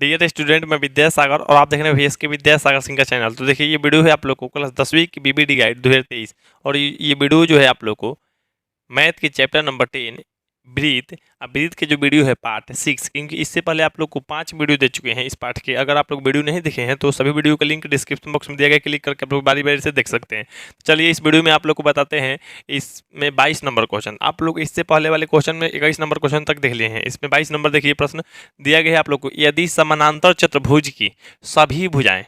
Dear student, मैं विद्यासागर और आप देख रहे हैं VSK विद्यासागर सिंह का चैनल। तो देखिए, ये वीडियो है आप लोग को क्लास 10वीं की BBD गाइड 2023। और ये वीडियो जो है आप लोग को मैथ के चैप्टर नंबर 10 ब्रीथ। अब ब्रीथ के जो वीडियो है पार्ट 6, क्योंकि इससे पहले आप लोग को 5 वीडियो दे चुके हैं इस पार्ट के। अगर आप लोग वीडियो नहीं देखे हैं तो सभी वीडियो का लिंक डिस्क्रिप्शन बॉक्स में दिया गया, क्लिक करके आप लोग बारी बारी से देख सकते हैं। चलिए, इस वीडियो में आप लोग को बताते हैं। इसमें 22 नंबर क्वेश्चन, आप लोग इससे पहले वाले क्वेश्चन में 21 नंबर क्वेश्चन तक देख लिए हैं। इसमें 22 नंबर देखिए, प्रश्न दिया गया है आप लोग को। यदि समानांतर चतुर्भुज की सभी भुजाएं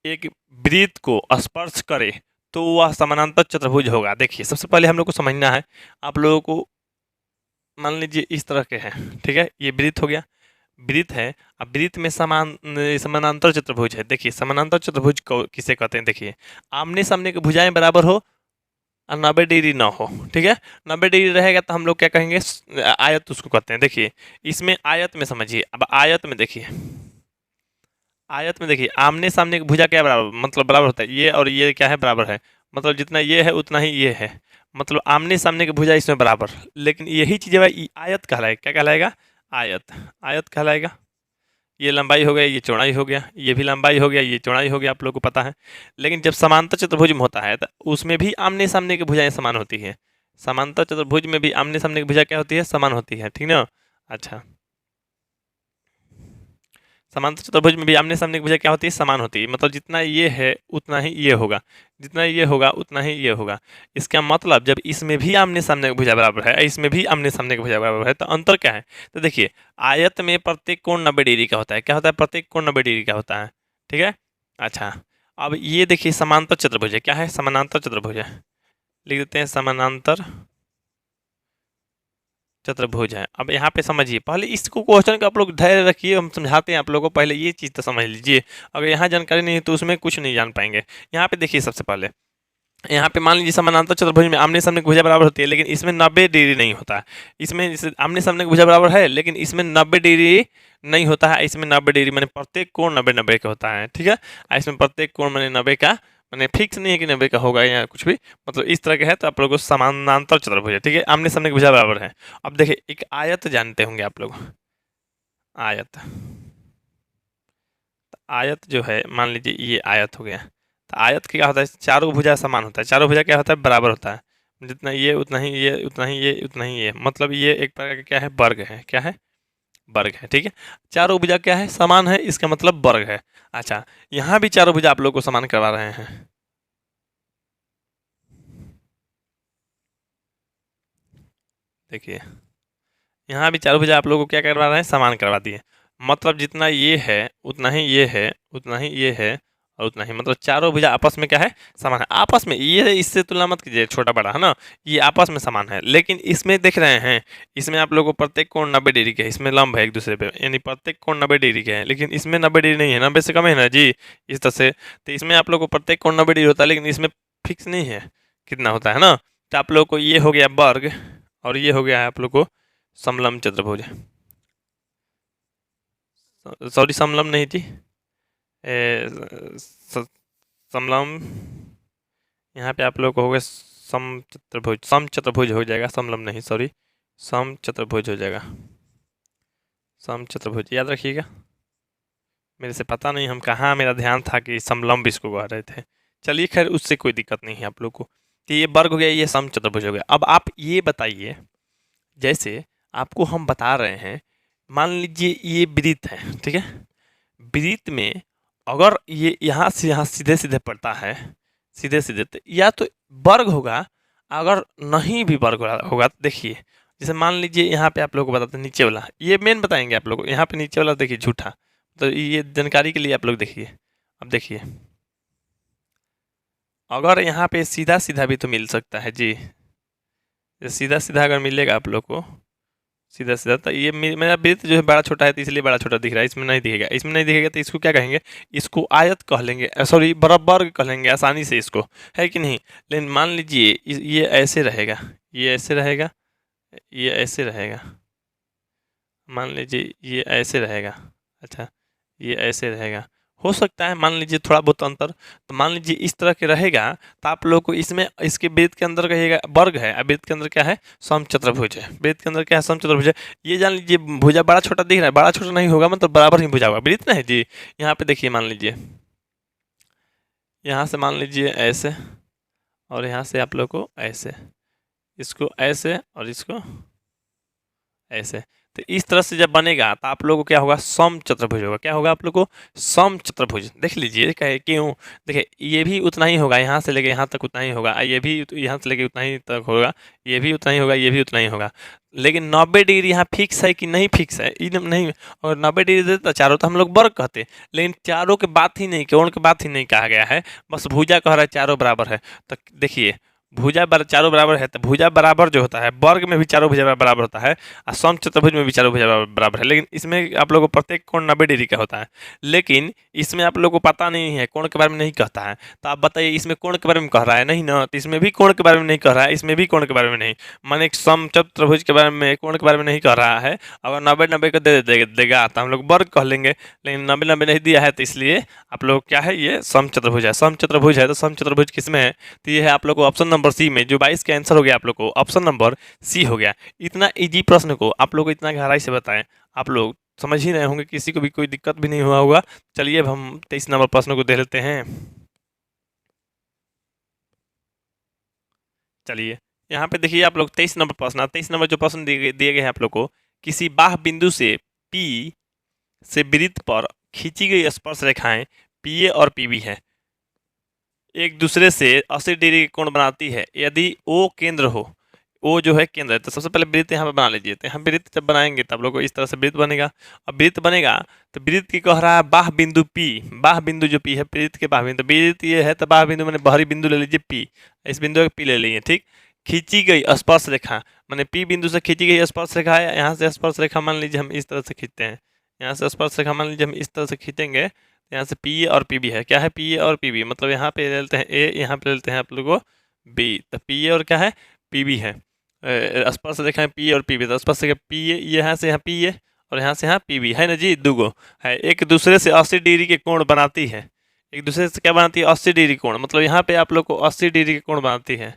एक वृत्त को स्पर्श करे तो वह समानांतर चतुर्भुज होगा। देखिए, सबसे पहले हम लोग को समझना है, आप लोगों को मान लीजिए इस तरह के हैं, ठीक है, ये वृत्त हो गया, वृत्त है। अब वृत्त में समानांतर चतुर्भुज है। देखिए, समानांतर चतुर्भुज को किसे कहते हैं? देखिए, आमने सामने की भुजाएं बराबर हो और 90 डिग्री ना हो, ठीक है। 90 डिग्री रहेगा तो हम लोग क्या कहेंगे? आयत उसको कहते हैं। देखिए, इसमें आयत में समझिए। अब आयत में देखिए, आयत में देखिए, आमने सामने की भुजा क्या बराबर, मतलब बराबर होता है। ये और ये क्या है? बराबर है। मतलब जितना ये है उतना ही ये है। मतलब आमने सामने की भुजा इसमें बराबर। लेकिन यही चीज़ आयत कहलाएगा। क्या कहलाएगा? आयत। आयत कहलाएगा। ये लंबाई हो गया, ये चौड़ाई हो गया, ये भी लंबाई हो गया, ये चौड़ाई हो गया, आप लोग को पता है। लेकिन जब समांतर चतुर्भुज में होता है तो उसमें भी आमने सामने की भुजाएं समान होती है। समांतर चतुर्भुज में भी आमने सामने की भुजा क्या होती है? समान होती है, ठीक ना। अच्छा, समांतर चतुर्भुज में भी आमने सामने की भुजा क्या होती है? समान होती है। मतलब जितना ये है उतना ही ये होगा, जितना ये होगा उतना ही ये होगा। इसका मतलब जब इसमें भी आमने सामने की भुजा बराबर है, इसमें भी आमने सामने की भुजा बराबर है, तो अंतर क्या है? तो देखिए, आयत में प्रत्येक कोण 90 डिग्री का होता है। क्या होता है? प्रत्येक कोण 90 डिग्री का होता है, ठीक है। अच्छा, अब ये देखिए समांतर चतुर्भुज है। क्या है? समानांतर चतुर्भुज है। लिख देते हैं समानांतर चतुर्भुज है। अब यहाँ पे समझिए, पहले इसको क्वेश्चन का आप लोग धैर्य रखिए, हम समझाते हैं आप लोगों को। पहले ये चीज़ तो समझ लीजिए। अगर यहाँ जानकारी नहीं है तो उसमें कुछ नहीं जान पाएंगे। यहाँ पे देखिए, सबसे पहले यहाँ पे मान लीजिए समानांतर चतुर्भुज में आमने सामने की भुजा बराबर होती है, लेकिन इसमें 90 डिग्री नहीं होता है। इसमें जैसे आमने सामने की भुजा बराबर है, लेकिन इसमें 90 डिग्री नहीं होता है। इसमें 90 डिग्री मैंने प्रत्येक कोण 90-90 का होता है, ठीक है। इसमें प्रत्येक कोण मैंने 90 का, मैंने फिक्स नहीं है कि 90 का होगा या कुछ भी, मतलब इस तरह का है। तो आप लोगों को समानांतर चतुर्भुज है, ठीक है, आमने सामने की भुजा बराबर है। अब देखिए, एक आयत जानते होंगे आप लोग, आयत। आयत जो है, मान लीजिए ये आयत हो गया। तो आयत क्या होता है? चारों भुजा समान होता है। चारों भुजा क्या होता है? बराबर होता है। जितना ये उतना ही ये, उतना ही ये, उतना ही ये। मतलब ये एक प्रकार का क्या है? वर्ग है। क्या है? वर्ग है, ठीक है। चारों भुजा क्या है? समान है, इसका मतलब वर्ग है। अच्छा, यहाँ भी चारों भुजा आप लोग को समान करवा रहे हैं। देखिए, यहाँ भी चारों भुजा आप लोगों को क्या करवा रहे हैं? समान करवा दिए। मतलब जितना ये है उतना ही ये है, उतना ही ये है और उतना ही, मतलब चारों भुजा आपस में क्या है? समान है। आपस में ये, इससे तुलना मत कीजिए, छोटा बड़ा है ना, ये आपस में समान है। लेकिन इसमें देख रहे हैं, इसमें आप लोगों को प्रत्येक कोण 90 डिग्री के है। इसमें लंब है एक दूसरे पे, यानी प्रत्येक कोण 90 डिग्री के हैं। लेकिन इसमें 90 डिग्री नहीं है, 90 से कम है ना जी, इस तरह से। तो इसमें आप लोग को प्रत्येक कोण 90 डिग्री होता है, लेकिन इसमें फिक्स नहीं है कितना होता है ना। तो आप लोग को ये हो गया वर्ग, और ये हो गया है आप लोग को समलंब चतुर्भुज। सॉरी, समलंब नहीं थी, समलंब। यहाँ पे आप लोग को हो गया सम चतुर्भुज, सम चतुर्भुज हो जाएगा, समलंब नहीं, सॉरी, सम चतुर्भुज हो जाएगा। सम चतुर्भुज याद रखिएगा। मेरे से पता नहीं हम कहाँ, मेरा ध्यान था कि समलंब इसको कह रहे थे। चलिए, खैर उससे कोई दिक्कत नहीं है आप लोग को। तो ये वर्ग हो गया, ये सम चतुर्भुज हो गया। अब आप ये बताइए, जैसे आपको हम बता रहे हैं, मान लीजिए ये वृत्त है, ठीक है। वृत्त में अगर ये यहाँ से यहाँ सीधे सीधे पड़ता है, सीधे सीधे, तो या तो वर्ग होगा। अगर नहीं भी वर्ग होगा तो देखिए, जैसे मान लीजिए यहाँ पे आप लोग को बताते हैं नीचे वाला, ये मेन बताएंगे आप लोग को। यहाँ पे नीचे वाला देखिए झूठा, तो ये जानकारी के लिए आप लोग देखिए। अब देखिए, अगर यहाँ पे सीधा सीधा भी तो मिल सकता है जी। सीधा सीधा अगर मिलेगा आप लोग को, सीधा सीधा, तो ये मेरा वृत्त जो है बड़ा छोटा है, तो इसलिए बड़ा छोटा दिख रहा है। इसमें नहीं दिखेगा, इसमें नहीं दिखेगा, तो इसको क्या कहेंगे? इसको आयत कह लेंगे, सॉरी बराबर कह लेंगे आसानी से इसको, है कि नहीं। लेकिन मान लीजिए ये ऐसे रहेगा, ये ऐसे रहेगा, ये ऐसे रहेगा। मान लीजिए ये ऐसे रहेगा। अच्छा, ये ऐसे रहेगा। हो सकता है मान लीजिए थोड़ा बहुत अंतर, तो मान लीजिए इस तरह के रहेगा तो आप लोग को इसमें इसके वृत्त के अंदर कहिएगा वर्ग है, अब वृत्त के अंदर क्या है, समचतुर्भुज है, वृत्त के अंदर क्या है, समचतुर्भुज है। ये जान लीजिए भुजा बड़ा छोटा दिख रहा है, बड़ा छोटा नहीं होगा, मतलब बराबर ही भुजा होगा, वृत्त ना है जी। यहाँ पे देखिए मान लीजिए यहाँ से मान लीजिए ऐसे, और यहाँ से आप लोग को ऐसे, इसको ऐसे और इसको ऐसे। तो इस तरह से जब बनेगा तो आप लोगों को क्या होगा, समचतुर्भुज होगा। क्या होगा आप लोग को, समचतुर्भुज। देख लीजिए कहे क्यों, देखिए ये भी उतना ही होगा, यहाँ से लेके यहाँ तक उतना ही होगा, ये भी यहाँ से लेके उतना ही तक होगा, ये भी उतना ही होगा, ये भी उतना ही होगा। लेकिन 90 डिग्री यहाँ फिक्स है कि नहीं फिक्स है, एकदम नहीं। और 90 डिग्री देता चारों तो हम लोग वर्ग कहते, लेकिन चारों के बात ही नहीं, कोण के बात ही नहीं कहा गया है, बस भुजा कह रहा है चारों बराबर है। तो देखिए भुजा चारों बराबर है, तो भुजा बराबर जो होता है, वर्ग में भी चारों भुजा बराबर होता है और समचतुर्भुज में भी चारों भुजा बराबर है। लेकिन इसमें आप लोगों को प्रत्येक कोण 90 डिग्री का होता है, लेकिन इसमें आप लोगों को पता नहीं है, कोण के बारे में नहीं कहता है। तो आप बताइए इसमें कोण के बारे में कह रहा है नहीं ना, तो इसमें भी कोण के बारे में नहीं कह रहा है, इसमें भी कोण के बारे में नहीं, माने समचतुर्भुज के बारे में, कोण के बारे में नहीं कह रहा है। अगर 90-90 को देगा तो हम लोग वर्ग कह लेंगे, लेकिन 90-90 नहीं दिया है, तो इसलिए आप लोग क्या है, ये समचतुर्भुज है। समचतुर्भुज है तो समचतुर्भुज किसमें है, तो ये है आप लोग को ऑप्शन नंबर सी में, जो 22 का आंसर हो गया आप लोग को ऑप्शन नंबर सी हो गया। इतना इजी प्रश्न को आप लोग को इतना गहराई से बताएं, आप लोग समझ ही रहे होंगे, किसी को भी कोई दिक्कत भी नहीं हुआ होगा। चलिए अब हम 23 नंबर प्रश्न को देख लेते हैं। चलिए यहाँ पे देखिए आप लोग 23 नंबर प्रश्न, 23 नंबर जो प्रश्न दिए गए हैं आप लोग को, किसी बाह्य बिंदु से पी से वृत्त पर खींची गई स्पर्श रेखाएं पीए और पीबी है, एक दूसरे से 80 डिग्री के कोण बनाती है। यदि ओ केंद्र हो, ओ जो है केंद्र है, तो सबसे पहले वृत्त यहाँ पे बना लीजिए। तो यहाँ वृत्त जब बनाएंगे तब लोग को इस तरह से वृत्त बनेगा। अब वृत्त बनेगा तो वृत्त की कह रहा है बाह्य बिंदु पी, बाह्य बिंदु जो पी है, वृत्त के बाह्य बिंदु, वृत्त ये है तो बाह्य बिंदु मैंने बाहरी बिंदु ले लीजिए पी, इस बिंदु का पी ले लीजिए, ठीक। खींची गई स्पर्श रेखा, मैंने पी बिंदु से खींची गई स्पर्श रेखा है, यहाँ से स्पर्श रेखा मान लीजिए हम इस तरह से खींचते हैं, यहाँ से स्पर्श रेखा मान लीजिए हम इस तरह से खींचेंगे, यहाँ से पी ए और पी बी है, क्या है पी ए और पी बी, मतलब यहाँ पे ले लेते हैं ए, यहाँ पे ले लेते हैं आप लोगों को बी, तो पी ए और क्या है पी बी है। स्पर्श रेखा है पी और पी बी, तो स्पर्श रेखा पी ए, यहाँ से यहाँ पी ए और यहाँ से यहाँ पी बी है ना जी, दुगो है, एक दूसरे से 80 डिग्री के कोण बनाती है। एक दूसरे से क्या बनाती है, 80 डिग्री कोण, मतलब यहाँ पे आप लोग को 80 डिग्री के कोण बनाती है।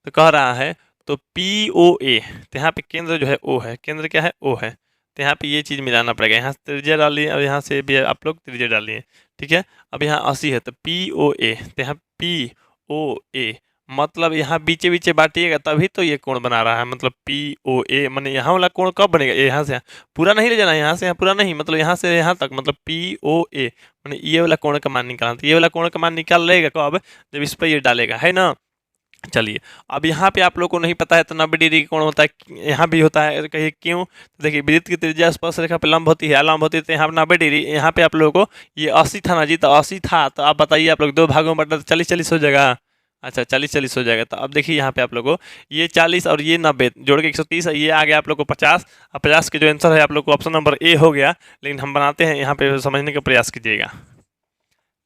तो कह रहा है तो पी ओ ए, तो यहाँ पे केंद्र जो है ओ है, केंद्र क्या है ओ है, तो यहाँ पे ये चीज़ मिलाना पड़ेगा, यहाँ से त्रिज्या डालिए और यहाँ से भी आप लोग त्रिज्या डालिए, ठीक है। अब यहाँ 80 है तो पी ओ ए, तो यहाँ पी ओ ए, मतलब यहाँ बीचे बीचे बांटिएगा तभी तो ये कोण बना रहा है, मतलब पी ओ ए, मैंने यहाँ वाला कोण कब बनेगा, यहाँ से यहाँ पूरा नहीं ले जाना, यहाँ से यहाँ पूरा नहीं, मतलब यहाँ से यहाँ तक, मतलब पी ओ ए, मैंने ये वाला कोण का मान निकालना, तो ये वाला कोण का मान निकाल लेगा कब, जब इस पर ये डालेगा, है ना। चलिए अब यहाँ पे आप लोग को नहीं पता है तो 90 डिग्री कोण होता है, यहाँ भी होता है, कहिए क्यों, तो देखिए वृत्त की त्रिज्या स्पर्श रेखा पे लंब होती है, अलंब होती है, तो यहाँ पे 90 डिग्री, यहाँ पे आप लोगों को ये 80 था ना जी, तो 80 था, तो आप बताइए आप लोग दो भागों में बटा तो 40-40 हो जाएगा। अच्छा 40-40 हो जाएगा, तो अब देखिए यहाँ पे आप लोग को ये 40 और ये 90 जोड़ के 130 है, ये आ गया आप लोग को 50, और 50 के जो आंसर है आप लोग को ऑप्शन नंबर ए हो गया। लेकिन हम बनाते हैं यहाँ पे, समझने का प्रयास कीजिएगा,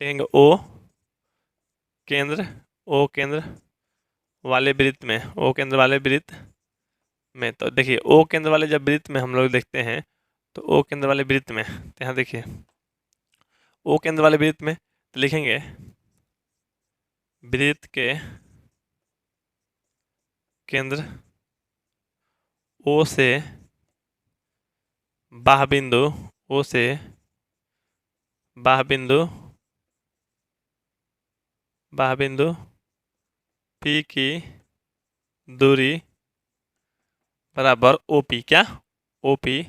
लिखेंगे ओ केंद्र, ओ केंद्र वाले वृत्त में, ओ केंद्र वाले वृत्त में, तो देखिए ओ केंद्र वाले जब वृत्त में हम लोग देखते हैं, तो ओ केंद्र वाले वृत्त में, तो यहाँ देखिए ओ केंद्र वाले वृत्त में, तो लिखेंगे वृत्त के केंद्र ओ से बाह्य बिंदु, ओ से बाह्य बिंदु, बाह्य बिंदु पी की दूरी बराबर ओ पी, क्या ओ पी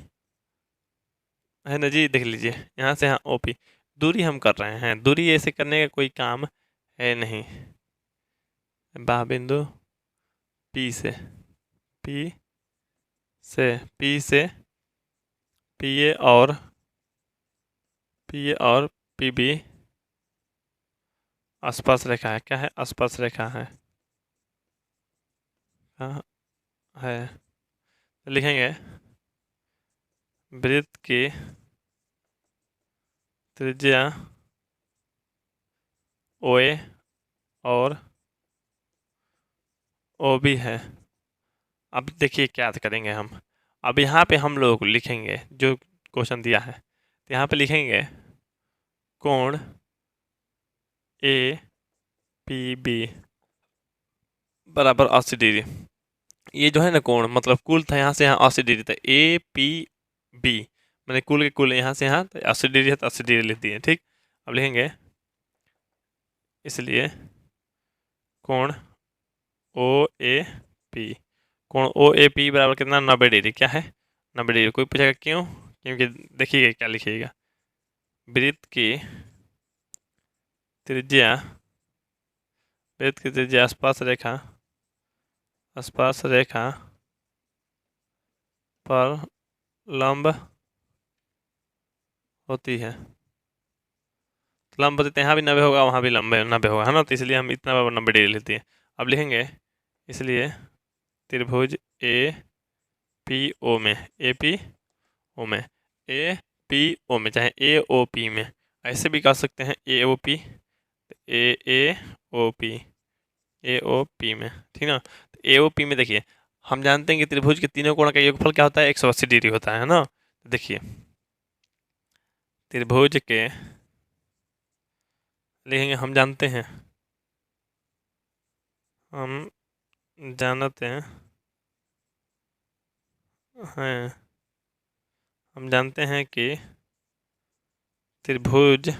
है ना जी, देख लीजिए यहाँ से यहाँ ओ पी दूरी हम कर रहे हैं, दूरी ऐसे करने का कोई काम है नहीं, बाह्य बिंदु पी से, पी से, पी से पी ए और पी ए और पी बी स्पर्श रेखा है, क्या है स्पर्श रेखा है, हाँ है, तो लिखेंगे वृत्त की त्रिज्या ओ ए और ओ बी है। अब देखिए क्या करेंगे हम, अब यहाँ पे हम लोग लिखेंगे जो क्वेश्चन दिया है, तो यहाँ पे लिखेंगे कोण ए पी बी बराबर 80 डिग्री। ये जो है ना कोण मतलब कुल था यहाँ से यहाँ 80 डिग्री था, ए पी बी मैंने कुल के कुल यहाँ से यहाँ तो 80 डिग्री है तो 80 डिग्री लिख दिए। ठीक, अब लिखेंगे इसलिए कोण ओ ए पी, कोण ओ ए पी बराबर कितना 90 डिग्री। क्या है 90 डिग्री। कोई पूछेगा क्यों, क्योंकि देखिएगा क्या लिखिएगा, वृत्त की त्रिज्या, वृत्त की त्रिज्या स्पर्श रेखा पर लंब होती है। तो लंब होती है, यहाँ भी 90 होगा वहाँ भी लंबे 90 होगा, है ना। तो इसलिए हम इतना बराबर 90 डिग्री लेते हैं। अब लिखेंगे इसलिए त्रिभुज ए पी ओ में, ए पी ओ में, ए पी ओ में चाहे ए ओ पी में, ऐसे भी कर सकते हैं ए O P, A O P, A O P में, ठीक ना। तो ए ओ पी में देखिए हम जानते हैं कि त्रिभुज के तीनों कोण का योगफल क्या होता है 180 डिग्री होता है ना। तो देखिए त्रिभुज के लिखेंगे हम जानते हैं हम जानते हैं कि त्रिभुज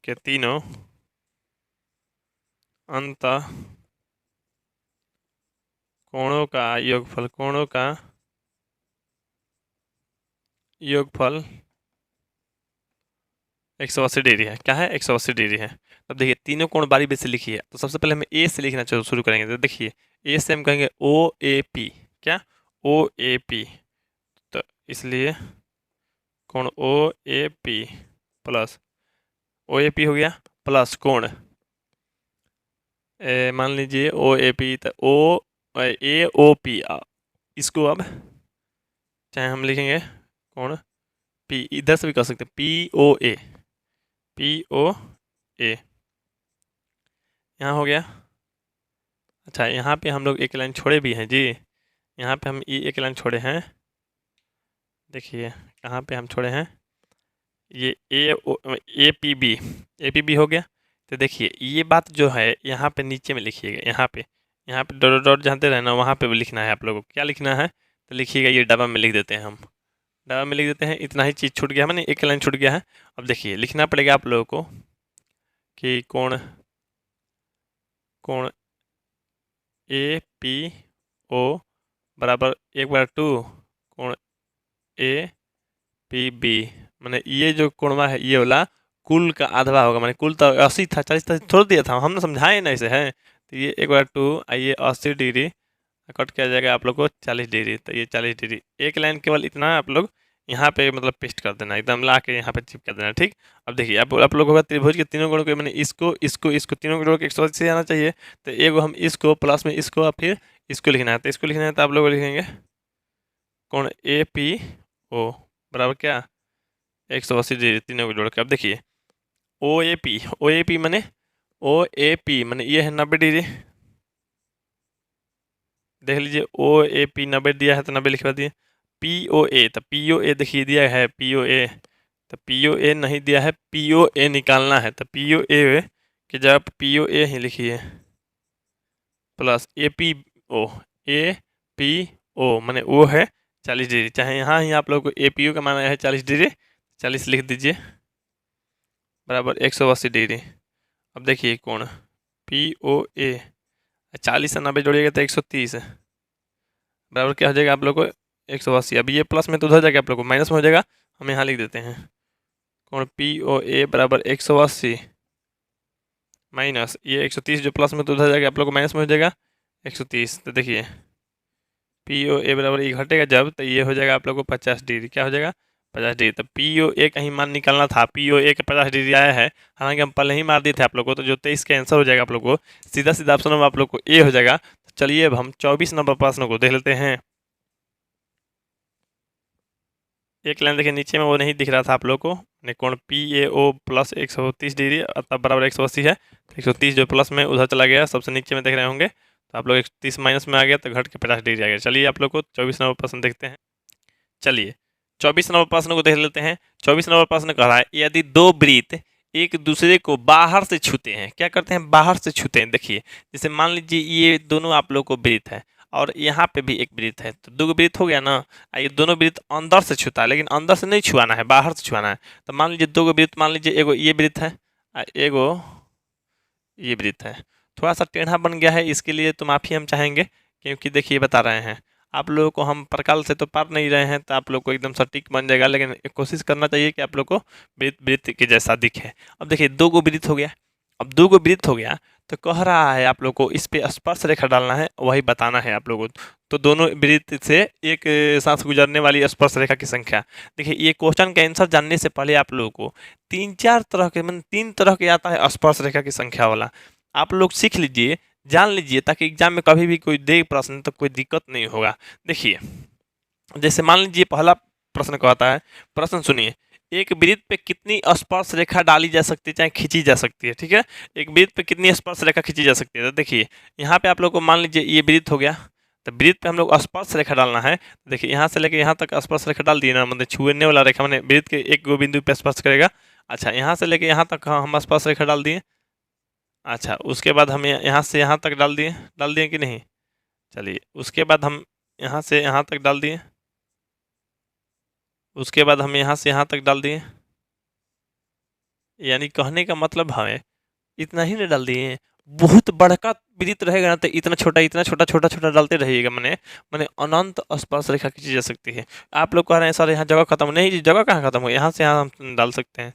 के तीनों अंतः कोणों का योगफल 180 डिग्री है। क्या है 180 डिग्री है। अब देखिए तीनों कोण बारी बारी से लिखिए। तो सबसे पहले हम ए से लिखना शुरू करेंगे। तो देखिए ए से हम कहेंगे ओ ए पी, क्या ओ ए पी, तो इसलिए कोण O A P plus O A P हो गया प्लस कोण मान लीजिए ओ ए पी, तो ओ ए ओ पी, इसको अब चाहे हम लिखेंगे कोण पी, इधर से भी कर सकते हैं P O A, P O ए, यहाँ हो गया। अच्छा यहाँ पे हम लोग एक लाइन छोड़े भी हैं जी, यहाँ पे हम एक लाइन छोड़े हैं। देखिए कहाँ पे हम छोड़े हैं, ये ए पी बी हो गया। तो देखिए ये बात जो है यहाँ पे नीचे में लिखिएगा, यहाँ पे डॉट डॉट जानते रहना, वहाँ पे भी लिखना है आप लोगों को। क्या लिखना है तो लिखिएगा, ये डब्बा में लिख देते हैं हम, डब्बा में लिख देते हैं। इतना ही चीज़ छूट गया, मैंने एक लाइन छूट गया है। अब देखिए लिखना पड़ेगा आप लोगों को कि कोण ए पी ओ बराबर 1/2 कोण ए पी बी, मैंने ये जो कोणवा है ये वाला कुल का आधा होगा, मैंने कुल तो 80 था, 40 था छोड़ दिया था, हमने समझाए ना इसे है। तो ये 1/2 आइए 80 डिग्री कट किया जाएगा आप लोग को 40 डिग्री। तो ये 40 डिग्री, एक लाइन केवल इतना आप लोग यहाँ पे मतलब पेस्ट कर देना, एकदम ला के यहाँ पे चिपका देना। ठीक, अब देखिए आप लोग होगा त्रिभुज के तीनों कोणों के मैंने इसको तीनों कोणों के 180 से आना चाहिए। तो एगो हम इसको प्लस में इसको और फिर इसको लिखना है। तो इसको लिखना है तो आप लोग लिखेंगे कोण ए पी ओ बराबर क्या 180 डिग्री, तीनों को जोड़ के। अब देखिए ओ ए पी मैंने ये है 90 डिग्री, देख लीजिए ओ ए पी 90 दिया है तो 90 लिखवा दिए। पी ओ ए, तो पी ओ ए देखिए दिया है पी ओ ए, तो पी ओ ए नहीं दिया है, पी ओ ए निकालना है। तो पी ओ ए की जगह पी ओ ए ही लिखिए प्लस ए पी ओ मैंने वो है 40 डिग्री, चाहे यहाँ ही आप लोग को ए पी ओ का माना है 40 डिग्री, 40 लिख दीजिए बराबर 180 डिग्री। अब देखिए कोण पी ओ ए 40 से 90 जोड़िएगा तो 130 बराबर क्या हो जाएगा आप लोग को 180। अब ये प्लस में तो उधर जाके आप लोग को माइनस में हो जाएगा, हम यहाँ लिख देते हैं कोण पी ओ ए बराबर 180 माइनस ये 130 जो प्लस में तो उधर जाके आप लोग को माइनस में हो जाएगा 130। तो देखिए पी ओ ए बराबर ये घटेगा जब, तो ये हो जाएगा आप लोग को 50 डिग्री। क्या हो जाएगा 50 डिग्री। तो पी ओ ए का ही मान निकालना था, पी ओ ए का 50 डिग्री आया है, हालांकि हम पहले ही मार दिए थे आप लोग को। तो जो 23 का आंसर हो जाएगा आप लोग को सीधा सीधा ऑप्शन में आप लोग को ए हो जाएगा। तो चलिए अब हम 24 नंबर प्रश्न को देख लेते हैं। एक लाइन देखिए नीचे में वो नहीं दिख रहा था आप लोग को, कोण P A O plus 130 degree तब बराबर 180 है, 130 जो प्लस में उधर चला गया सबसे नीचे में देख रहे होंगे। तो आप लोग 30 माइनस में आ गया तो घट के 50 डिग्री आ गया। चलिए आप लोग को 24 नंबर प्रश्न देखते हैं। चलिए 24 नंबर प्रश्न को देख लेते हैं। 24 नंबर प्रश्न कह रहा है यदि दो वृत्त एक दूसरे को बाहर से छूते हैं, क्या करते हैं, बाहर से छूते हैं। देखिए जैसे मान लीजिए ये दोनों आप लोग को वृत्त है और यहाँ पे भी एक वृत्त है, तो दो वृत्त हो गया ना। ये दोनों वृत्त अंदर से छूता है, लेकिन अंदर से नहीं छुआना है, बाहर से छुआना है। तो मान लीजिए दो वृत्त, मान लीजिए एगो ये वृत्त है एगो ये वृत्त है, थोड़ा सा टेढ़ा बन गया है, इसके लिए तो माफ़ी हम चाहेंगे, क्योंकि देखिए बता रहे हैं आप लोगों को हम प्रकाल से तो पार नहीं रहे हैं, तो आप लोग को एकदम सटीक बन जाएगा, लेकिन कोशिश करना चाहिए कि आप लोग को वृत्त वृत्त के जैसा दिखे। अब देखिए दो गो वृत्त हो गया, अब दो गो वृत्त हो गया तो कह रहा है आप लोग को इस पे स्पर्श रेखा डालना है, वही बताना है आप लोगों को। तो दोनों वृत्त से एक साथ गुजरने वाली स्पर्श रेखा की संख्या। देखिए ये क्वेश्चन का आंसर जानने से पहले आप लोगों को तीन चार तरह के, मतलब 3 तरह के आता है स्पर्श रेखा की संख्या वाला, आप लोग सीख लीजिए, जान लीजिए, ताकि एग्जाम में कभी भी कोई दे प्रश्न तो कोई दिक्कत नहीं होगा। देखिए जैसे मान लीजिए पहला प्रश्न कहता है, प्रश्न सुनिए, एक वृत्त पे कितनी स्पर्श रेखा डाली जा सकती है, चाहे खींची जा सकती है, ठीक है। एक वृत्त पे कितनी स्पर्श रेखा खींची जा सकती है। तो देखिए यहाँ पे आप लोग को मान लीजिए ये वृत्त हो गया, तो वृत्त पे हम लोग स्पर्श रेखा डालना है। देखिए यहाँ से लेके यहाँ तक स्पर्श रेखा डाल दिए ना, मतलब छुएने वाला रेखा, मैंने वृत्त के एक गो बिंदु पे स्पर्श करेगा। अच्छा यहाँ से लेके यहाँ तक हम स्पर्श रेखा डाल दिए। अच्छा उसके बाद हम यहाँ से यहाँ तक डाल दिए कि नहीं। चलिए उसके बाद हम यहाँ से यहाँ तक डाल दिए, उसके बाद हम यहाँ से यहाँ तक डाल दिए, यानी कहने का मतलब है इतना ही नहीं डाल दिए। बहुत बड़का वृत्त रहेगा ना तो इतना छोटा छोटा छोटा डालते रहिएगा, मैंने अनंत स्पर्श रेखा खींची जा सकती है। आप लोग कह रहे हैं सर यहाँ जगह खत्म, नहीं जी जगह कहाँ खत्म हो, यहाँ से यहाँ हम डाल सकते हैं,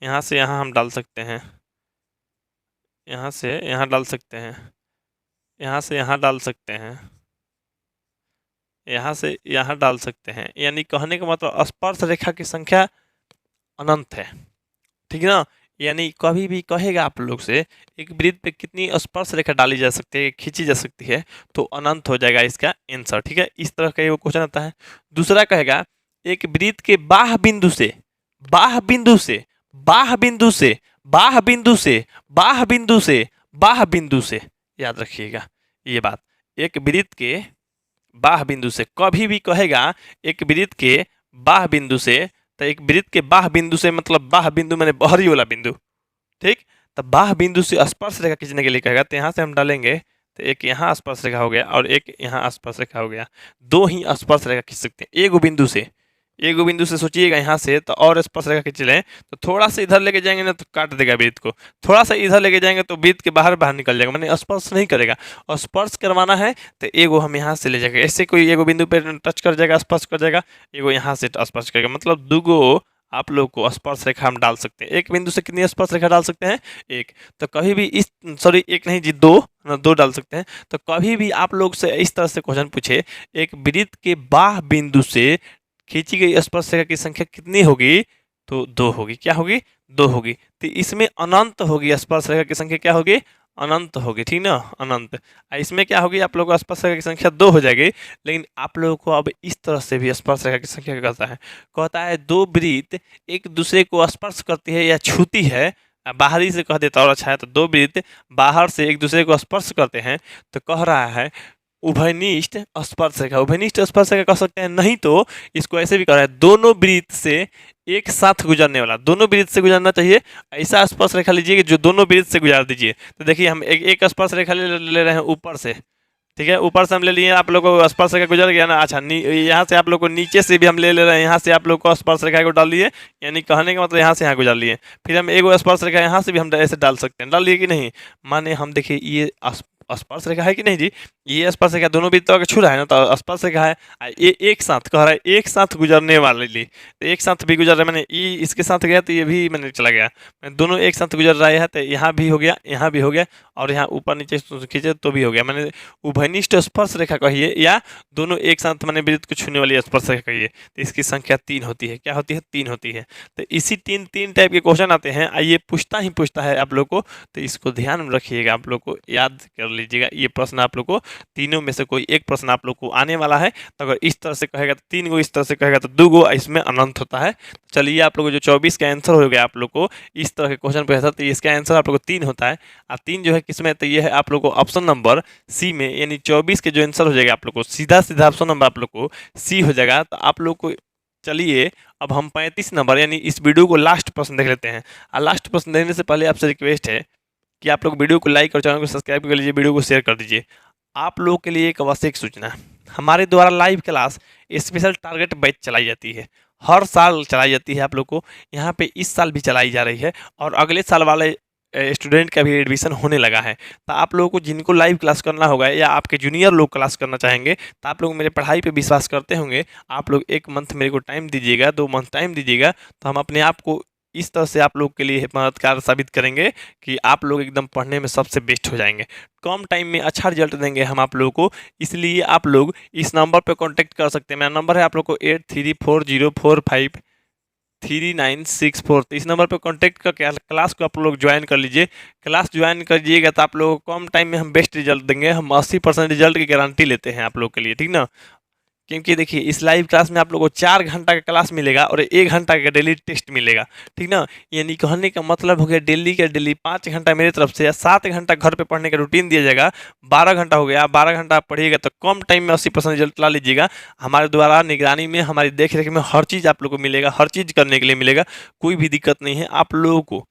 यहाँ से यहाँ हम डाल सकते हैं, यहाँ से यहाँ डाल सकते हैं, यहाँ से यहाँ डाल सकते हैं, यहाँ से यहाँ डाल सकते हैं। यानी कहने का मतलब स्पर्श रेखा की संख्या अनंत है, ठीक है ना। यानी कभी भी कहेगा आप लोग से एक वृत्त पे कितनी स्पर्श रेखा डाली जा सकती है, खींची जा सकती है, तो अनंत हो जाएगा इसका आंसर, ठीक है। इस तरह का वो क्वेश्चन आता है। दूसरा कहेगा एक वृत्त के बाह बिंदु से बाह बिंदु से बाह बिंदु से बाह बिंदु से बाह बिंदु से बाह बिंदु से, याद रखिएगा ये बात, एक वृत्त के बाह बिंदु से, कभी भी कहेगा एक वृत्त के बाह बिंदु से, तो एक वृत्त के बाह बिंदु से मतलब बाह बिंदु मैंने बहरी वाला बिंदु, ठीक। तो बाह बिंदु से स्पर्श रेखा खींचने के लिए कहेगा, तो यहाँ से हम डालेंगे तो एक यहाँ स्पर्श रेखा हो गया और एक यहाँ स्पर्श रेखा हो गया, दो ही स्पर्श रेखा खींच सकते हैं एक बिंदु से। एक बिंदु से सोचिएगा यहाँ से तो और स्पर्श रेखा खींच लें, तो थोड़ा सा इधर लेके जाएंगे ना तो काट देगा वृत्त को, थोड़ा सा इधर लेके जाएंगे तो वृत्त के बाहर बाहर निकल जाएगा, मैंने स्पर्श नहीं करेगा। और स्पर्श करवाना है तो एगो हम यहाँ से ले जाएंगे, ऐसे कोई एगो बिंदु पे टच कर जाएगा, स्पर्श कर जाएगा, एगो यहाँ से स्पर्श करेगा, मतलब दूगो आप लोग को स्पर्श रेखा हम डाल सकते हैं। एक बिंदु से कितनी स्पर्श रेखा डाल सकते हैं, एक। तो कभी भी इस, सॉरी एक नहीं जी दो डाल सकते हैं। तो कभी भी आप लोग से इस तरह से क्वेश्चन पूछे एक वृत्त के बाह बिंदु से खींची गई स्पर्श रेखा की संख्या कितनी होगी, तो 2 होगी। क्या होगी, 2 होगी। तो इसमें अनंत होगी, स्पर्श रेखा की संख्या क्या होगी, अनंत होगी, ठीक ना, अनंत। इसमें क्या होगी, आप लोगों को स्पर्श रेखा की संख्या 2 हो जाएगी। लेकिन आप लोगों को अब इस तरह से भी स्पर्श रेखा की संख्या कहता है दो वृत्त एक दूसरे को स्पर्श करती है या छूती है, बाहरी से कह देता और अच्छा है, तो दो वृत्त बाहर से एक दूसरे को स्पर्श करते हैं, तो कह रहा है उभयनिष्ठ स्पर्श रेखा। उभयनिष्ठ स्पर्श रेखा कह सकते हैं, नहीं तो इसको ऐसे भी कह रहा है दोनों वृत्त से एक साथ गुजरने वाला, दोनों वृत्त से गुजरना चाहिए। ऐसा स्पर्श रेखा लीजिए कि जो दोनों वृत्त से गुजार दीजिए। तो देखिए हम एक स्पर्श रेखा ले रहे हैं ऊपर से, ठीक है, ऊपर से हम ले लिए, आप लोगों को स्पर्श रेखा गुजर गया ना। अच्छा यहाँ से आप लोग को नीचे से भी हम ले रहे हैं, यहाँ से आप लोग को स्पर्श रेखा को डाल दिए, यानी कहने का मतलब यहाँ से यहाँ गुजार लिए। फिर हम एगो स्पर्श रेखा यहाँ से भी हम ऐसे डाल सकते हैं, डाल दिए कि नहीं। माने हम देखिए ये स्पर्श रेखा है कि नहीं जी, ये स्पर्श रेखा दोनों भी तो छू रहा है ना, तो स्पर्श रेखा है। ये एक साथ कह रहा है एक साथ गुजरने वाले लिए, तो एक साथ भी गुजर रहा है, मैंने ये इसके साथ गया तो ये भी मैंने चला गया, दोनों एक साथ गुजर रहा है, तो यहाँ भी हो गया, यहाँ भी हो गया, और यहाँ ऊपर नीचे खींचे तो भी हो गया। मैंने उभयनिष्ठ स्पर्श रेखा कहिए या दोनों एक साथ मैंने वृत्त को छूने वाली स्पर्श रेखा कहिए, तो इसकी संख्या 3 होती है। क्या होती है, 3 होती है। तो इसी तीन टाइप के क्वेश्चन आते हैं, ये पूछता है आप लोग को, तो इसको ध्यान में रखिएगा, आप लोग को याद कर लीजिएगा, ये प्रश्न आप लोग को तीनों में से कोई एक प्रश्न आप लोग को आने वाला है। तो अगर इस तरह से कहेगा तो 3 गो, इस तरह से कहेगा तो 2 गो, इसमें अनंत होता है। चलिए आप लोग को जो 24 का आंसर हो गया आप लोग को इस तरह के क्वेश्चन पे था, तो इसका आंसर आप लोग को 3 होता है। और 3 जो है किसमें, तो ये है आप लोग को ऑप्शन नंबर सी में, यानी 24 के जो आंसर हो जाएगा आप लोग को सीधा सीधा ऑप्शन नंबर आप लोग को सी हो जाएगा। तो आप लोग को चलिए अब हम 35 नंबर यानी इस वीडियो को लास्ट प्रश्न देख लेते हैं। और लास्ट प्रश्न देखने से पहले आपसे रिक्वेस्ट है कि आप लोग वीडियो को लाइक और चैनल को सब्सक्राइब कर लीजिए, वीडियो को शेयर कर दीजिए। आप लोगों के लिए एक आवश्यक सूचना, हमारे द्वारा live class special target batch चलाई जाती है, हर साल चलाई जाती है आप लोग को। यहाँ पे इस साल भी चलाई जा रही है और अगले साल वाले स्टूडेंट का भी एडमिशन होने लगा है। तो आप लोगों को जिनको लाइव क्लास करना होगा या आपके जूनियर लोग क्लास करना चाहेंगे, तो आप लोग मेरे पढ़ाई पे विश्वास करते होंगे, आप लोग 1 मंथ मेरे को टाइम दीजिएगा, 2 मंथ टाइम दीजिएगा, तो हम अपने आप को इस तरह से आप लोग के लिए मददगार साबित करेंगे कि आप लोग एकदम पढ़ने में सबसे बेस्ट हो जाएंगे, कम टाइम में अच्छा रिजल्ट देंगे हम आप लोगों को। इसलिए आप लोग इस नंबर पर कॉन्टैक्ट कर सकते हैं। मेरा नंबर है आप लोग को 8340453964। तो इस नंबर पर कॉन्टैक्ट करके क्लास को आप लोग ज्वाइन कर लीजिए। क्लास ज्वाइन करिएगा तो आप लोगों को कम टाइम में हम बेस्ट रिजल्ट देंगे। हम 80% रिजल्ट की गारंटी लेते हैं आप लोग के लिए, ठीक ना। क्योंकि देखिए इस लाइव क्लास में आप लोगों को 4 घंटा का क्लास मिलेगा और 1 घंटा का डेली टेस्ट मिलेगा, ठीक ना। यानी कहने का मतलब हो गया डेली के डेली 5 घंटा मेरी तरफ से या 7 घंटा घर पे पढ़ने का रूटीन दिया जाएगा। 12 घंटा हो गया, 12 घंटा आप पढ़िएगा तो कम टाइम में 80% रिजल्ट ला लीजिएगा। हमारे द्वारा निगरानी में, हमारी देख रेख में हर चीज़ आप लोग को मिलेगा, हर चीज़ करने के लिए मिलेगा, कोई भी दिक्कत नहीं है। आप लोगों को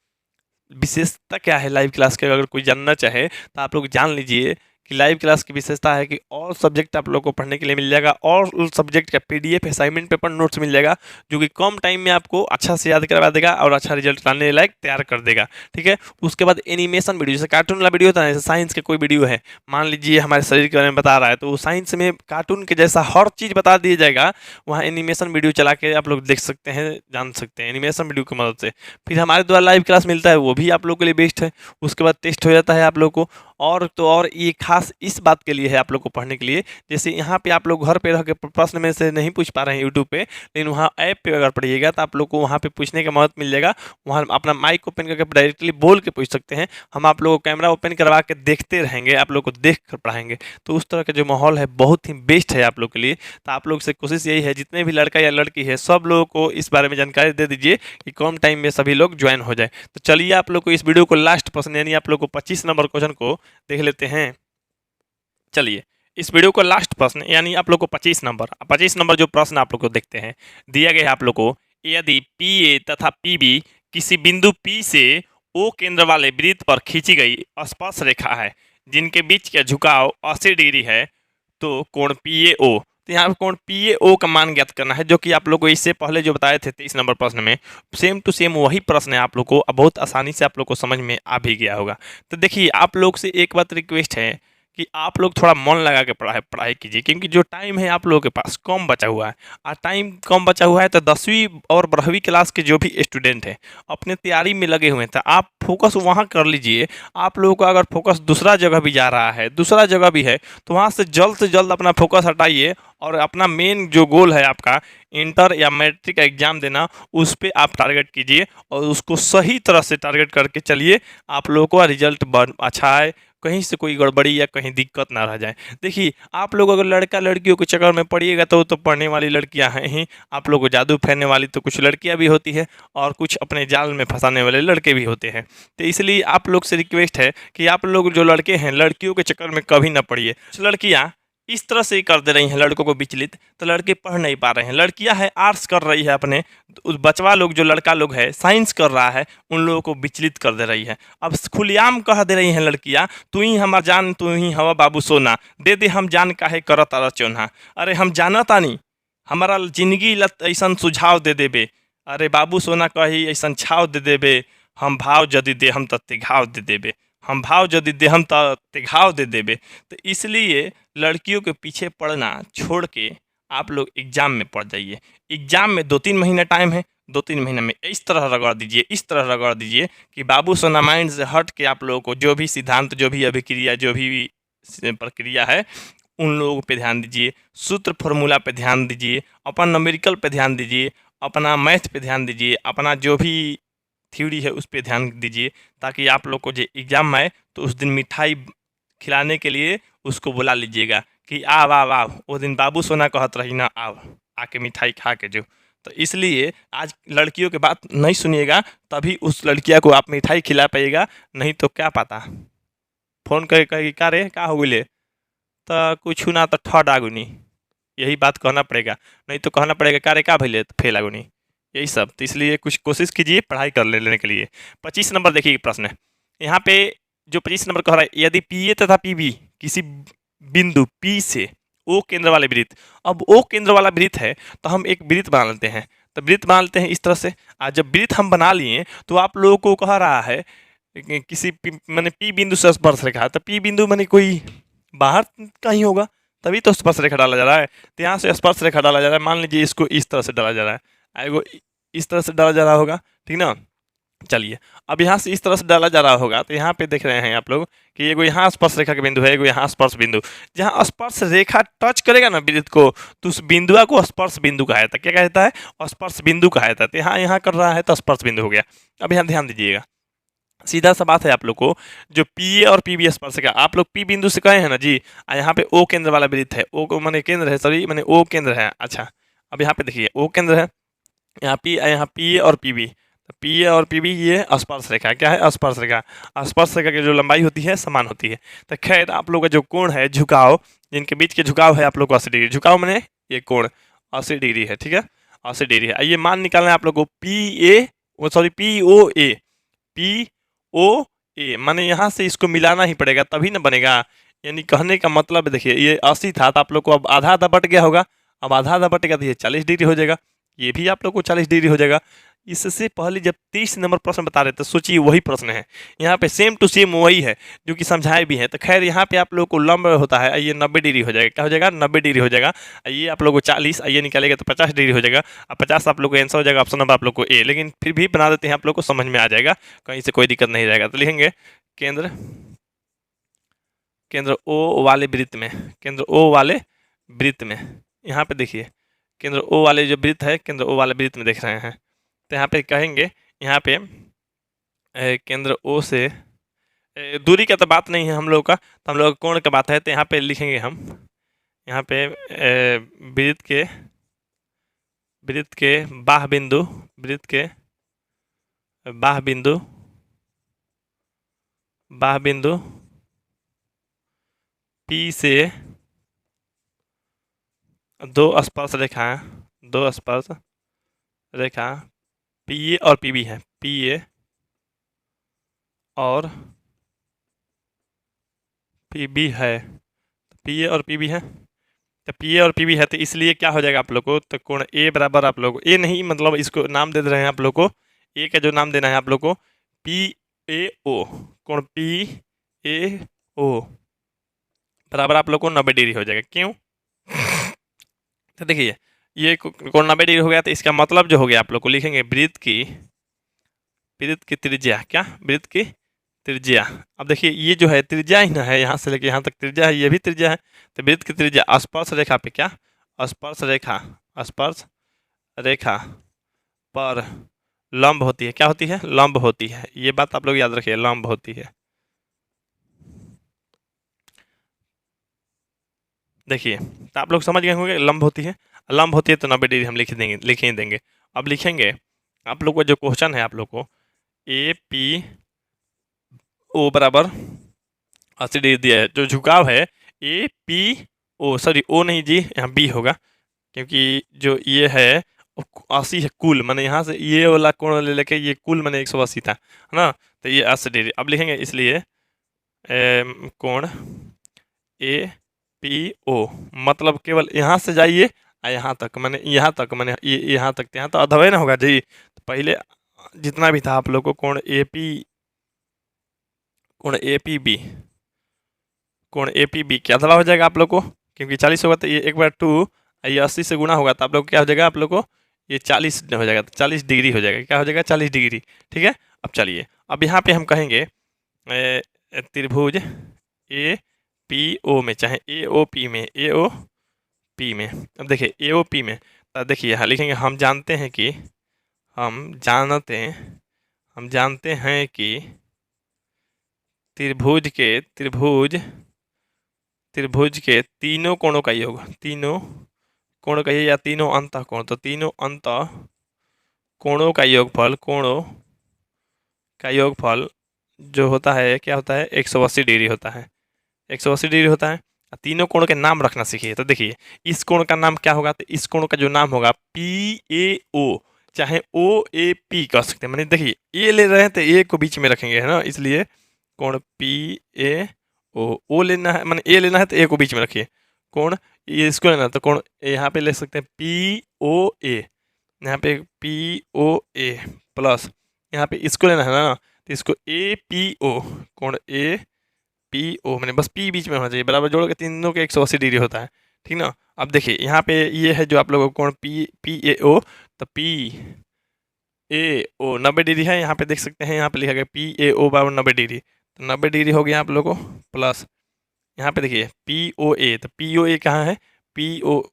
विशेषता क्या है लाइव क्लास के, अगर कोई जानना चाहे तो आप लोग जान लीजिए कि लाइव क्लास की विशेषता है कि ऑल सब्जेक्ट आप लोग को पढ़ने के लिए मिल जाएगा, और सब्जेक्ट का पीडीएफ असाइनमेंट पेपर नोट्स मिल जाएगा, जो कि कम टाइम में आपको अच्छा से याद करवा देगा और अच्छा रिजल्ट लाने लायक तैयार कर देगा, ठीक है। उसके बाद एनिमेशन वीडियो, जैसे कार्टून वाला वीडियो होता है, जैसे साइंस के कोई वीडियो है, मान लीजिए हमारे शरीर के बारे में बता रहा है, तो साइंस में कार्टून के जैसा हर चीज़ बता दिया जाएगा। वहाँ एनिमेशन वीडियो चला के आप लोग देख सकते हैं, जान सकते हैं एनिमेशन वीडियो की मदद से। फिर हमारे द्वारा लाइव क्लास मिलता है, वो भी आप लोग के लिए बेस्ट है। उसके बाद टेस्ट हो जाता है आप लोग को। और तो और ये खास इस बात के लिए है आप लोग को पढ़ने के लिए, जैसे यहाँ पे आप लोग घर पे रह के प्रश्न में से नहीं पूछ पा रहे हैं यूट्यूब पे, लेकिन वहाँ ऐप पे अगर पढ़िएगा तो आप लोग को वहाँ पे पूछने का मदद मिल जाएगा। वहाँ अपना माइक ओपन करके डायरेक्टली बोल के पूछ सकते हैं। हम आप लोगों को कैमरा ओपन करवा के देखते रहेंगे, आप लोग को देख कर पढ़ाएंगे। तो उस तरह का जो माहौल है बहुत ही बेस्ट है आप लोग के लिए। तो आप लोग से कोशिश यही है, जितने भी लड़का या लड़की है सब लोगों को इस बारे में जानकारी दे दीजिए कि कम टाइम में सभी लोग ज्वाइन हो जाए। तो चलिए आप लोग को इस वीडियो को लास्ट प्रश्न यानी आप लोग को 25 नंबर क्वेश्चन को देख लेते हैं। चलिए इस वीडियो को लास्ट प्रश्न यानी आप लोग को 25 नंबर जो प्रश्न आप लोग को देखते हैं, दिया गया है आप लोग को, यदि पी ए तथा पी बी किसी बिंदु पी से ओ केंद्र वाले वृत्त पर खींची गई स्पर्श रेखा है जिनके बीच का झुकाव 80 डिग्री है, तो कोण पी ए ओ। तो यहाँ पे कोण पी ए ओ का मान ज्ञात करना है, जो कि आप लोग को इससे पहले जो बताए थे 23 नंबर प्रश्न में, सेम टू सेम वही प्रश्न है। आप लोग को बहुत आसानी से आप लोग को समझ में आ भी गया होगा। तो देखिए आप लोग से एक बात रिक्वेस्ट है कि आप लोग थोड़ा मन लगा के पढ़ाई कीजिए, क्योंकि जो टाइम है आप लोगों के पास कम बचा हुआ है। और टाइम कम बचा हुआ है तो 10वीं और 12वीं क्लास के जो भी स्टूडेंट हैं अपने तैयारी में लगे हुए हैं, तो आप फोकस वहाँ कर लीजिए। आप लोगों का अगर फोकस दूसरा जगह भी जा रहा है, दूसरा जगह भी है, तो वहाँ से जल्द अपना फोकस हटाइए और अपना मेन जो गोल है आपका इंटर या मैट्रिक का एग्ज़ाम देना, उस पर आप टारगेट कीजिए और उसको सही तरह से टारगेट करके चलिए। आप लोगों का रिजल्ट अच्छा आए, कहीं से कोई गड़बड़ी या कहीं दिक्कत ना रह जाए। देखिए आप लोग अगर लड़का लड़कियों के चक्कर में पड़िएगा तो पढ़ने वाली लड़कियां हैं ही, आप लोग को जादू फेरने वाली तो कुछ लड़कियां भी होती है और कुछ अपने जाल में फंसाने वाले लड़के भी होते हैं। तो इसलिए आप लोग से रिक्वेस्ट है कि आप लोग जो लड़के हैं लड़कियों के चक्कर में कभी ना पड़िए। कुछ लड़कियाँ इस तरह से कर दे रही हैं लड़कों को विचलित, तो लड़के पढ़ नहीं पा रहे हैं। लड़कियां है आर्ट्स कर रही है, अपने बचवा लोग जो लड़का लोग है साइंस कर रहा है, उन लोगों को विचलित कर दे रही है। अब खुलेआम कह दे रही हैं लड़कियां, तू ही हमार जान, तू ही हवा बाबू सोना, दे दे हम जान काहे करत तारा चोना। अरे हम जाना तानी, हमारा जिंदगी लत ऐसा सुझाव दे देबे, अरे बाबू सोना कही ऐसा छाव दे देबे, हम भाव जदि दे हम तत्ते घाव दे देबे, हम भाव यदि दे हम तत्ते घाव दे देबे। तो इसलिए लड़कियों के पीछे पढ़ना छोड़ के आप लोग एग्ज़ाम में पढ़ जाइए। एग्ज़ाम में 2-3 महीना टाइम है, 2-3 महीने में इस तरह रगड़ दीजिए, इस तरह रगड़ दीजिए कि बाबू सोना माइंड से हट के आप लोगों को जो भी सिद्धांत, जो भी अभिक्रिया, जो भी प्रक्रिया है, उन लोगों पे ध्यान दीजिए। सूत्र फॉर्मूला पे ध्यान दीजिए, अपना न्यूमेरिकल पे ध्यान दीजिए, अपना मैथ पे ध्यान दीजिए, अपना जो भी थ्योरी है उस पर ध्यान दीजिए, ताकि आप लोग को जो एग्ज़ाम आए तो उस दिन मिठाई खिलाने के लिए उसको बुला लीजिएगा कि आव आव आव, वो दिन बाबू सोना कहत रही ना, आव आके मिठाई खा के जो। तो इसलिए आज लड़कियों की बात नहीं सुनिएगा, तभी उस लड़किया को आप मिठाई खिला पाइएगा, नहीं तो क्या पता फोन करके कहेगी का रे का हो गए, तो कुछ ना तो ठड आगुनी, यही बात कहना पड़ेगा, नहीं तो कहना पड़ेगा का रे का भैले तो फेल आगुनी, यही सब। तो इसलिए कुछ कोशिश कीजिए पढ़ाई कर लेने के लिए। 25 नंबर देखिए प्रश्न, यहाँ पे जो 25 नंबर कह रहा है, यदि पी ए तथा पी बी किसी बिंदु पी से ओ केंद्र वाले वृत्त, अब ओ केंद्र वाला वृत्त है तो हम एक वृत्त बना लेते हैं। तो वृत्त बना लेते हैं इस तरह से। आज जब वृत्त हम बना लिए तो आप लोगों को कह रहा है किसी मैंने पी बिंदु से स्पर्श रेखा है, तो पी बिंदु मैंने कोई बाहर का ही होगा, तभी तो स्पर्श रेखा डाला जा रहा है। तो यहाँ से स्पर्श रेखा डाला जा रहा है, मान लीजिए इसको इस तरह से डाला जा रहा है, एगो इस तरह से डाला जा रहा होगा, ठीक ना। चलिए अब यहाँ से इस तरह से डाला जा रहा होगा, तो यहाँ पे देख रहे हैं आप लोग कि एगो यहाँ स्पर्श रेखा का बिंदु है, एगो यहाँ स्पर्श बिंदु। जहाँ स्पर्श रेखा टच करेगा ना वृत्त को, तो उस बिंदुआ को स्पर्श बिंदु कहा जाता है। क्या कहता है? स्पर्श बिंदु कहा जाता है। तो यहाँ यहाँ कर रहा है तो स्पर्श बिंदु हो गया। अब यहाँ ध्यान दीजिएगा, सीधा सा बात है आप लोग को, जो पी ए और पी बी स्पर्श रेखा, आप लोग पी बिंदु से कहे हैं ना जी, यहाँ पे ओ केंद्र वाला वृत्त है, ओ को मैंने केंद्र है, सॉरी मैंने ओ केंद्र है। अच्छा अब यहाँ पे देखिए ओ केंद्र है, यहाँ पी ए और पी बी, पी ए और पी बी ये स्पर्श रेखा। क्या है? स्पर्श रेखा। स्पर्श रेखा की जो लंबाई होती है समान होती है। तो खैर आप लोग का जो कोण है, झुकाव, जिनके बीच के झुकाव है आप लोग को 80 डिग्री, झुकाव मैंने ये कोण 80 डिग्री है, ठीक है 80 डिग्री है। ये मान निकालना है आप लोग को पी ओ ए, माने यहाँ से इसको मिलाना ही पड़ेगा तभी ना बनेगा। यानी कहने का मतलब देखिए ये 80 था, तो आप लोग को अब आधा आधा बट गया होगा, अब आधा आधा बटेगा तो ये 40 डिग्री हो जाएगा, ये भी आप लोग को 40 डिग्री हो जाएगा। इससे पहले जब 30 नंबर प्रश्न बता रहे थे, सोचिए वही प्रश्न है, यहाँ पे सेम टू सेम वही है जो कि समझाए भी हैं। तो खैर यहाँ पे आप लोग को लंब होता है, ये 90 डिग्री हो जाएगा। क्या हो जाएगा? 90 डिग्री हो जाएगा। ये आप लोग को 40, ये निकालेगा तो 50 डिग्री हो जाएगा। अब 50 आप लोग को आंसर हो जाएगा, ऑप्शन नंबर आप लोग को ए। लेकिन फिर भी बना देते हैं, आप लोग को समझ में आ जाएगा, कहीं से कोई दिक्कत नहीं रहेगा। तो लिखेंगे केंद्र ओ वाले वृत्त में, केंद्र ओ वाले वृत्त में, यहाँ पे देखिए केंद्र ओ वाले जो वृत्त है, केंद्र ओ वाले वृत्त में देख रहे हैं। तो यहाँ पे कहेंगे, यहाँ पे केंद्र ओ से दूरी का तो बात नहीं है हम लोग का, तो हम लोग कोण का बात है। तो यहाँ पे लिखेंगे हम, यहाँ पे वृत्त के बाह बिंदु, वृत्त के बाह बिंदु पी से दो स्पर्श रेखा पी ए और पी बी है, पी ए और पी बी है, पी ए और पी बी है। तो पी ए और पी बी है, तो इसलिए क्या हो जाएगा आप लोग को, तो कोण ए बराबर, आप लोग ए नहीं मतलब इसको नाम दे रहे हैं आप लोग को, ए का जो नाम देना है आप लोग को पी ए ओ, कोण पी ए ओ बराबर आप लोग को 90 डिग्री हो जाएगा। क्यों? तो देखिए ये कोण 90 डिग्री हो गया, तो इसका मतलब जो हो गया आप लोग को लिखेंगे वृत्त की त्रिज्या। क्या? वृत्त की त्रिज्या। अब देखिए ये जो है त्रिज्या ही ना है, यहाँ से लेके यहाँ तक त्रिज्या है, ये भी त्रिज्या है। तो वृत्त की त्रिज्या स्पर्श रेखा पे, क्या? स्पर्श रेखा पर लंब होती है। क्या होती है? लंब होती है। ये बात आप लोग याद रखिए, लंब होती है। देखिए तो आप लोग समझ गए होंगे लंब होती है, लंब होती है तो 90 डिग्री हम लिख ही देंगे। अब लिखेंगे आप लोग को जो क्वेश्चन है आप लोग को ए पी ओ बराबर 80 डिग्री दिया है। जो झुकाव है ए पी ओ, सॉरी ओ नहीं जी, यहाँ बी होगा, क्योंकि जो ये है 80 है कुल, मैंने यहाँ से ये वाला कोण ले लेके ये कुल मैंने 180 था, है ना। तो ये 80 डिग्री अब लिखेंगे, इसलिए कोण ए पी ओ मतलब केवल यहाँ से जाइए यहाँ तक, मैंने यहाँ तक यहाँ तो अधवे ना होगा जी। तो पहले जितना भी था आप लोग को कोण ए पी बी क्या अधवा हो जाएगा आप लोग को, क्योंकि 40 होगा तो ये एक बार 2, ये 80 से गुना होगा तो आप लोग क्या हो जाएगा, आप लोग को ये 40 हो जाएगा, तो 40 डिग्री हो जाएगा। क्या हो जाएगा? 40 डिग्री। ठीक है। अब चलिए अब यहाँ पे हम कहेंगे त्रिभुज ए पी ओ में, चाहे ए ओ पी में, अब देखिए ए ओ पी में, तो देखिए यहाँ लिखेंगे हम जानते हैं कि त्रिभुज त्रिभुज के तीनों कोणों का योग, तीनों कोण कहिए या तीनों अंतः कोण, तो तीनों अंतः कोणों का योगफल, कोणों का योगफल जो होता है क्या होता है 180 डिग्री होता है, 180 डिग्री होता है। तीनों कोण के नाम रखना सीखिए। तो देखिए इस कोण का नाम क्या होगा, तो इस कोण का जो नाम होगा PAO, चाहे OAP कह सकते हैं। मैंने देखिए ए ले रहे हैं तो ए को बीच में रखेंगे, है ना, इसलिए कोण PAO, ओ लेना है मैंने ए लेना है तो ए को बीच में रखिए। कोण ये इसको लेना है तो कोण यहाँ पे ले सकते हैं POA, यहाँ पे POA प्लस यहाँ पे इसको लेना है ना, तो इसको APO, कोण APO मैंने बस P बीच में होना चाहिए, बराबर जोड़ के तीनों के 180 डिग्री होता है, ठीक ना। अब देखिए यहाँ पे ये है जो आप लोगों को कोण PAO, तो PAO 90 डिग्री है, यहाँ पे देख सकते हैं, यहाँ पे लिखा गया PAO बराबर 90 डिग्री, तो 90 डिग्री हो गया आप लोगों को। प्लस यहाँ पे देखिए POA, तो POA कहाँ है, POA,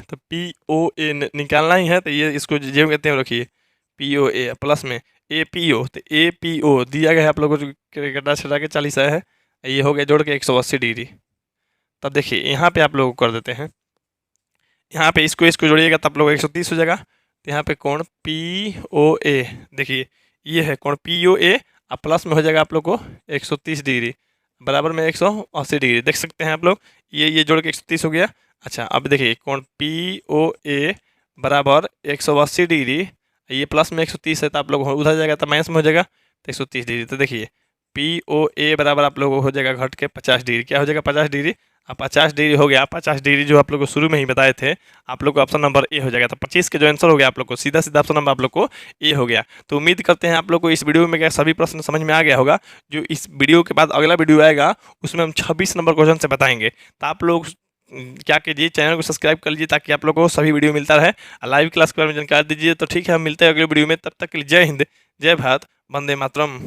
तो POA निकालना ही है, तो ये इसको जो कहते हैं रखिए POA, प्लस में APO, तो APO दिया गया है आप लोगों को गड्ढा छटा के 40 है, ये हो गया जोड़ के 180 डिग्री। तब देखिए यहाँ पे आप लोग कर देते हैं, यहाँ पे इसको जोड़िएगा तब आप लोग 130 हो जाएगा। तो यहाँ पे कोण POA, देखिए ये है कोण POA, अब प्लस में हो जाएगा आप लोग को 130 डिग्री, बराबर में 180 डिग्री, देख सकते हैं आप लोग, ये जोड़ के 130 हो गया। अच्छा अब देखिए कोण POA बराबर 180 डिग्री, ये प्लस में 130 है, तो आप लोग उधर जाएगा तो माइनस में हो जाएगा, तो 130 डिग्री। तो देखिए POA बराबर आप लोगों को हो जाएगा घट के 50 डिग्री, क्या हो जाएगा 50 डिग्री। अब 50 डिग्री हो गया, 50 डिग्री जो आप लोग को शुरू में ही बताए थे, आप लोग को ऑप्शन नंबर ए हो जाएगा। तो 25 के जो आंसर हो गया आप लोग को सीधा सीधा ऑप्शन नंबर आप लोग को ए हो गया। तो उम्मीद करते हैं आप लोग को इस वीडियो में क्या सभी प्रश्न समझ में आ गया होगा। जो इस वीडियो के बाद अगला वीडियो आएगा उसमें हम 26 नंबर क्वेश्चन से बताएंगे। तो आप लोग क्या कीजिए, चैनल को सब्सक्राइब कर लीजिए ताकि आप लोग को सभी वीडियो मिलता रहे। लाइव क्लास के बारे में जानकारी दीजिए। तो ठीक है, हम मिलते हैं अगले वीडियो में, तब तक के लिए जय हिंद, जय भारत, वंदे मातरम।